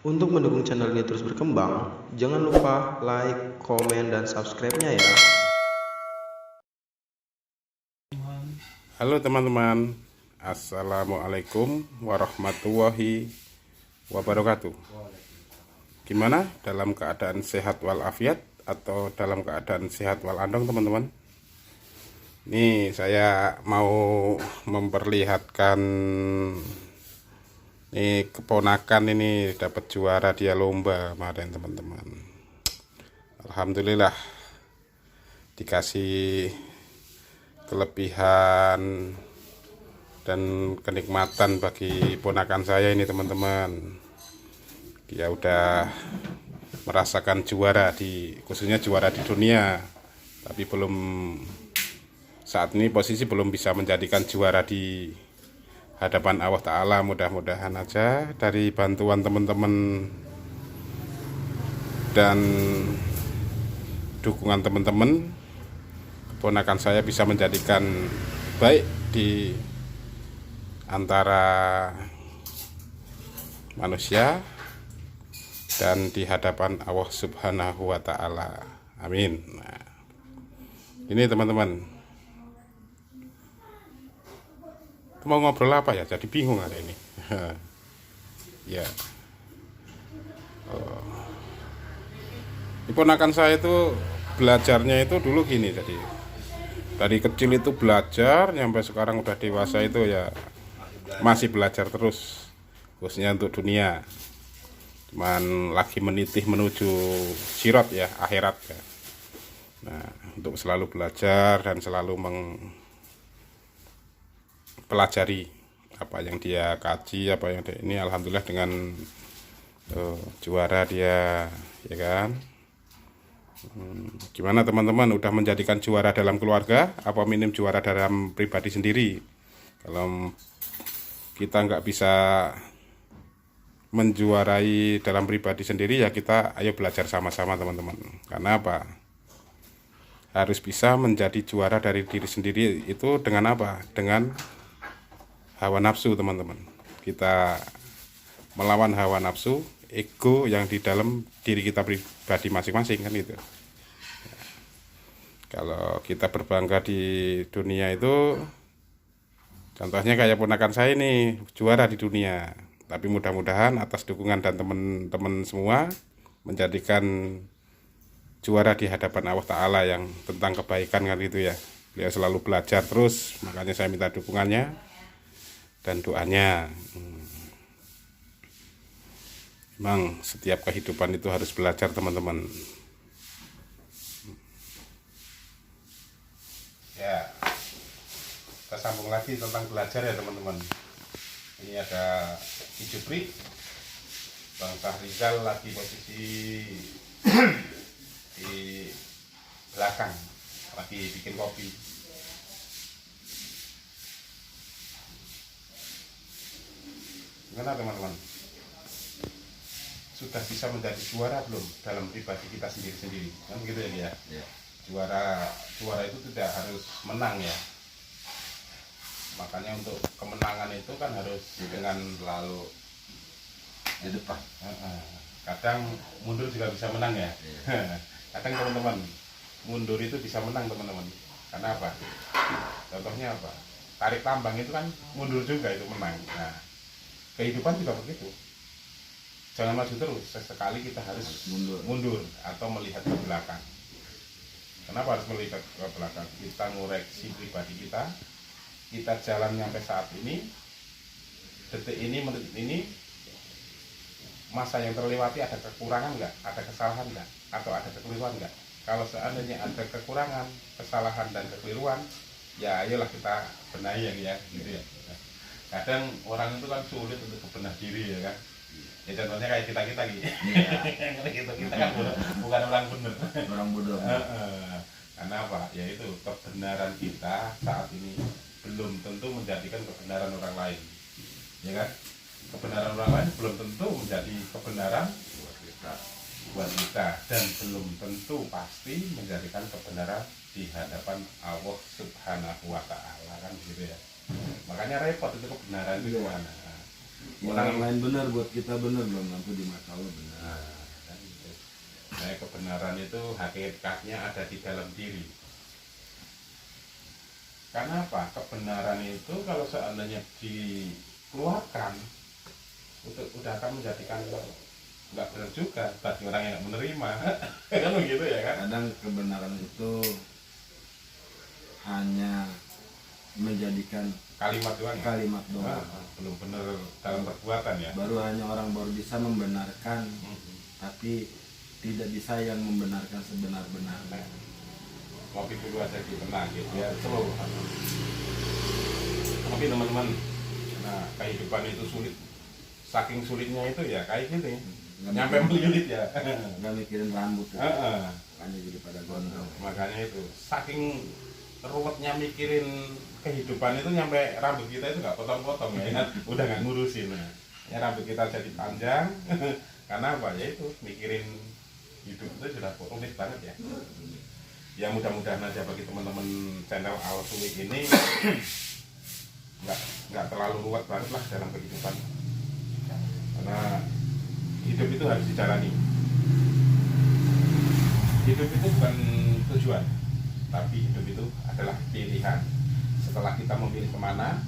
Untuk mendukung channel ini terus berkembang, jangan lupa like, komen, dan subscribe-nya ya. Halo teman-teman, Assalamualaikum warahmatullahi wabarakatuh. Gimana dalam keadaan sehat walafiat atau dalam keadaan sehat walandong teman-teman? Nih saya mau memperlihatkan nih keponakan ini dapat juara dia lomba kemarin teman-teman. Alhamdulillah dikasih kelebihan dan kenikmatan bagi ponakan saya ini teman-teman. Dia udah merasakan juara khususnya juara di dunia, tapi saat ini posisi belum bisa menjadikan juara di hadapan Allah Ta'ala. Mudah-mudahan aja dari bantuan teman-teman dan dukungan teman-teman, keponakan saya bisa menjadikan baik di antara manusia dan di hadapan Allah Subhanahu wa Ta'ala. Amin. Nah, ini teman-teman, mau ngobrol apa ya? Jadi bingung hari ini. Ya. Keponakan saya itu belajarnya itu dulu gini, jadi dari kecil itu belajar sampai sekarang udah dewasa itu ya masih belajar terus, khususnya untuk dunia. Cuman lagi menitih menuju sirat ya, akhirat ya. Nah, untuk selalu belajar dan selalu mempelajari apa yang dia kaji, apa yang ini alhamdulillah dengan juara dia, ya kan. Gimana teman-teman, udah menjadikan juara dalam keluarga apa minim juara dalam pribadi sendiri? Kalau kita nggak bisa menjuarai dalam pribadi sendiri ya kita ayo belajar sama-sama teman-teman. Karena apa? Harus bisa menjadi juara dari diri sendiri itu dengan apa? Dengan hawa nafsu teman-teman. Kita melawan hawa nafsu, ego yang di dalam diri kita pribadi masing-masing kan itu. Kalau kita berbangga di dunia itu, contohnya kayak ponakan saya ini juara di dunia. Tapi mudah-mudahan atas dukungan dan teman-teman semua menjadikan juara di hadapan Allah Ta'ala yang tentang kebaikan kan itu ya. Beliau selalu belajar terus, makanya saya minta dukungannya dan doanya. Memang setiap kehidupan itu harus belajar teman-teman. Ya, kita sambung lagi tentang belajar ya teman-teman. Ini ada Jupri, Bang Sahrizal lagi posisi di belakang, lagi bikin kopi. Gimana teman-teman? Sudah bisa menjadi juara belum dalam pribadi kita sendiri-sendiri? Kan begitu ya dia? Ya. Juara itu tidak harus menang ya. Makanya untuk kemenangan itu kan harus dengan selalu di depan. Kadang mundur juga bisa menang ya. Kadang teman-teman mundur itu bisa menang teman-teman. Karena apa? Contohnya apa? Tarik tambang itu kan mundur juga itu menang. Nah, kehidupan juga begitu. Jangan maju terus. Sesekali kita harus mundur atau melihat ke belakang. Kenapa harus melihat ke belakang? Kita ngoreksi pribadi kita. Kita jalan sampai saat ini, detik ini, menit ini, masa yang terlewati ada kekurangan nggak? Ada kesalahan nggak? Atau ada kekeliruan nggak? Kalau seandainya ada kekurangan, kesalahan dan kekeliruan, ya ayolah kita benahi ya, gitu ya. Kadang orang itu kan sulit untuk bebenah diri ya kan. Ya contohnya kayak kita gitu. Kita kan bukan orang benar. Orang bodoh. Karena apa? Ya itu kebenaran kita saat ini belum tentu menjadikan kebenaran orang lain, ya kan? Kebenaran orang lain belum tentu menjadi kebenaran buat kita dan belum tentu pasti menjadikan kebenaran di hadapan Allah Subhanahu wa Ta'ala kan gitu ya. Makanya repot itu kebenaran itu mana. Orang lain benar, buat kita benar, belum tentu di mata Allah benar. Nah, kan gitu. Nah, kebenaran itu hakikatnya ada di dalam diri. Karena apa? Kebenaran itu kalau seandainya dikeluarkan, udah akan menjadikan nggak benar juga bagi orang yang nggak menerima. Kan begitu ya kan? Kadang kebenaran itu hanya menjadikan Kalimat doang ya? kalimat doang. Belum benar dalam perbuatan ya? Orang baru bisa membenarkan, tapi tidak bisa yang membenarkan sebenar-benarnya. Kopi dulu aja gitu, nah gitu ya, slow. Tapi teman-teman, nah kehidupan itu sulit, saking sulitnya itu ya kayak gini, nyampe melilit ya. Nggak mikirin rambut ya. Makanya jadi pada gondrong. Makanya itu, saking ruwetnya mikirin kehidupan itu nyampe rambut kita itu nggak potong-potong ya, udah nggak ngurusin. Ya rambut kita jadi panjang, karena apa ya itu mikirin hidup itu sudah rumit banget ya. Ya mudah-mudahan aja bagi teman-teman channel Alsui ini nggak terlalu ruwet banget lah dalam kehidupan, karena hidup itu harus dijalani. Hidup itu bukan tujuan, tapi hidup itu adalah pilihan. Setelah kita memilih kemana,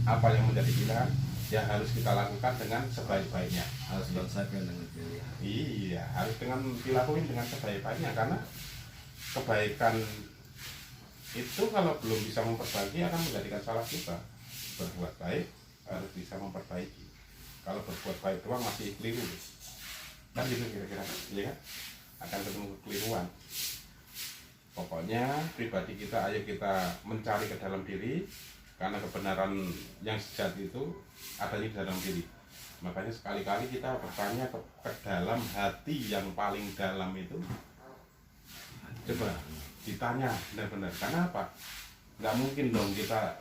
apa yang menjadi pilihan, yang harus kita lakukan dengan sebaik-baiknya. Harus bangsakan dengan pilihan. Iya, harus dilakukan dengan sebaik-baiknya, karena kebaikan itu kalau belum bisa memperbaiki akan menjadikan salah kita. Berbuat baik harus bisa memperbaiki. Kalau berbuat baik doang masih keliru, kan gitu kira-kira, ya kan? Akan ketemu kekeliruan. Pokoknya pribadi kita, ayo kita mencari ke dalam diri, karena kebenaran yang sejati itu adanya di dalam diri. Makanya sekali-kali kita bertanya ke dalam hati yang paling dalam itu. Coba ditanya benar-benar, karena apa? Nggak mungkin dong kita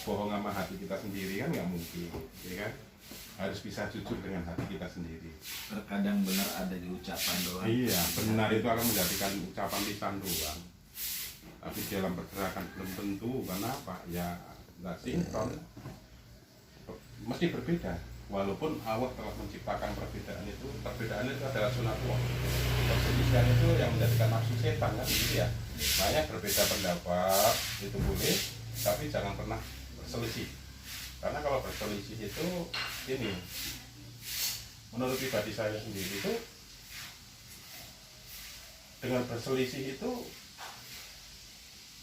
bohong sama hati kita sendiri, kan nggak mungkin, ya kan? Harus bisa jujur dengan hati kita sendiri. Terkadang benar ada di ucapan doang. Iya, benar itu akan menjadikan ucapan lisan doang, tapi dalam pergerakan belum tentu. Karena apa? Ya nggak sinkron, mesti berbeda. Walaupun Allah telah menciptakan perbedaan itu adalah sunatullah. Perselisihan itu yang menjadikan nafsu setan, kan gitu ya. Banyak berbeda pendapat itu boleh, tapi jangan pernah berselisih. Karena kalau berselisih itu ini, menurut pribadi saya sendiri itu, dengan berselisih itu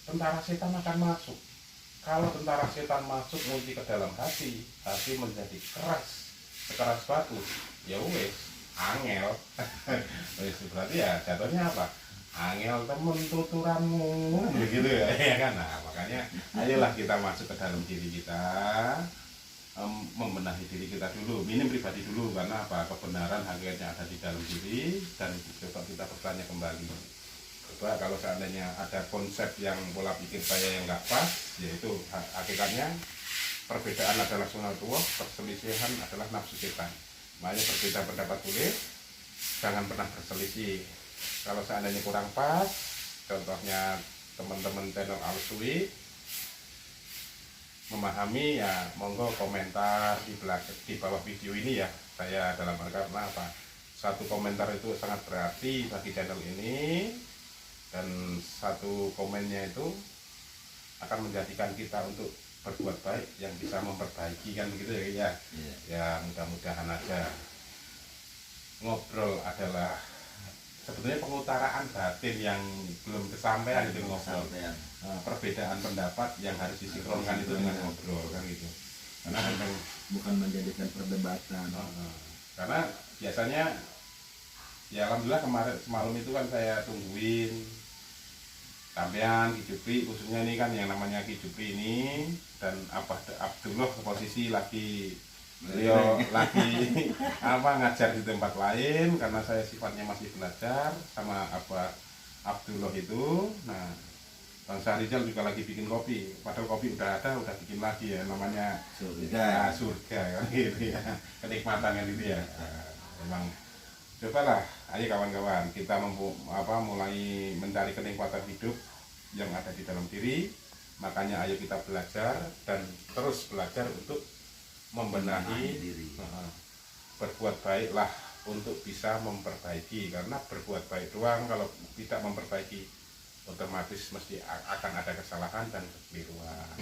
tentara setan akan masuk. Kalau tentara setan masuk ngunci ke dalam hati menjadi keras, sekeras batu, ya wes, angel. Wes berarti ya jatuhnya apa? Angel temen tuturanmu, begitu ya, ya kan? Nah, makanya ayolah kita masuk ke dalam diri kita, membenahi diri kita dulu, minim pribadi dulu, karena apa? Kebenaran hakikatnya ada di dalam diri, dan coba kita bertanya kembali. Coba kalau seandainya ada konsep yang pola pikir saya yang nggak pas, yaitu hakikatnya perbedaan adalah sunatullah, perselisihan adalah nafsu setan. Makanya berbeda pendapat boleh, jangan pernah berselisih. Kalau seandainya kurang pas, contohnya teman-teman channel Alsui memahami, ya monggo komentar di bawah video ini ya. Saya dalam rangka apa? Satu komentar itu sangat berarti bagi channel ini. Dan satu komennya itu akan menjadikan kita untuk berbuat baik, yang bisa memperbaiki, kan begitu ya. Ya mudah-mudahan aja. Ngobrol adalah sebetulnya pengutaraan batin yang belum kesampaian itu ngobrol. Perbedaan pendapat yang harus disinkronkan itu dengan ngobrol, kan gitu. Karena bukan menjadikan perdebatan. Karena biasanya ya alhamdulillah semalam itu kan saya tungguin sampean Ki Jupri, khususnya ini kan yang namanya Ki Jupri ini, dan Abdullah posisi lagi beliau lagi ngajar di tempat lain, karena saya sifatnya masih belajar sama Abdullah itu. Nah, Bang Sahrizal juga lagi bikin kopi, padahal kopi udah ada, udah bikin lagi ya, namanya surga kan gitu ya, kenikmatan kan itu ya. Memang cobalah, ayo kawan-kawan, kita mulai mencari kenikmatan hidup yang ada di dalam diri. Makanya ayo kita belajar dan terus belajar untuk membenahi diri. Berbuat baiklah untuk bisa memperbaiki, karena berbuat baik doang kalau tidak memperbaiki otomatis mesti akan ada kesalahan dan kekeliruan.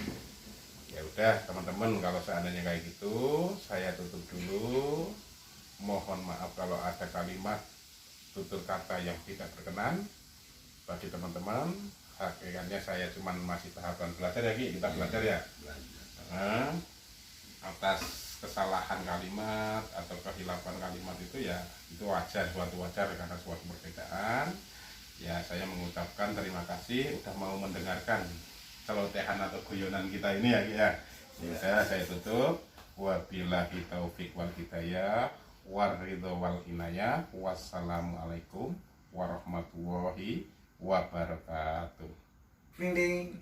Ya udah teman-teman, kalau seandainya kayak gitu saya tutup dulu. Mohon maaf kalau ada kalimat tutur kata yang tidak berkenan bagi teman-teman. Hakikatnya saya cuman masih tahapan belajar ya Ki, kita belajar ya. Atas kesalahan kalimat atau kehilapan kalimat itu ya itu wajar, suatu wajar karena suatu perbedaan. Ya saya mengucapkan terima kasih udah mau mendengarkan celotehan atau guyonan kita ini ya Ki ya. Saya tutup. Wabillahi taufik wal hidayah waridho wal inayah. Wassalamualaikum warahmatullahi wabarakatuh. Ding ding.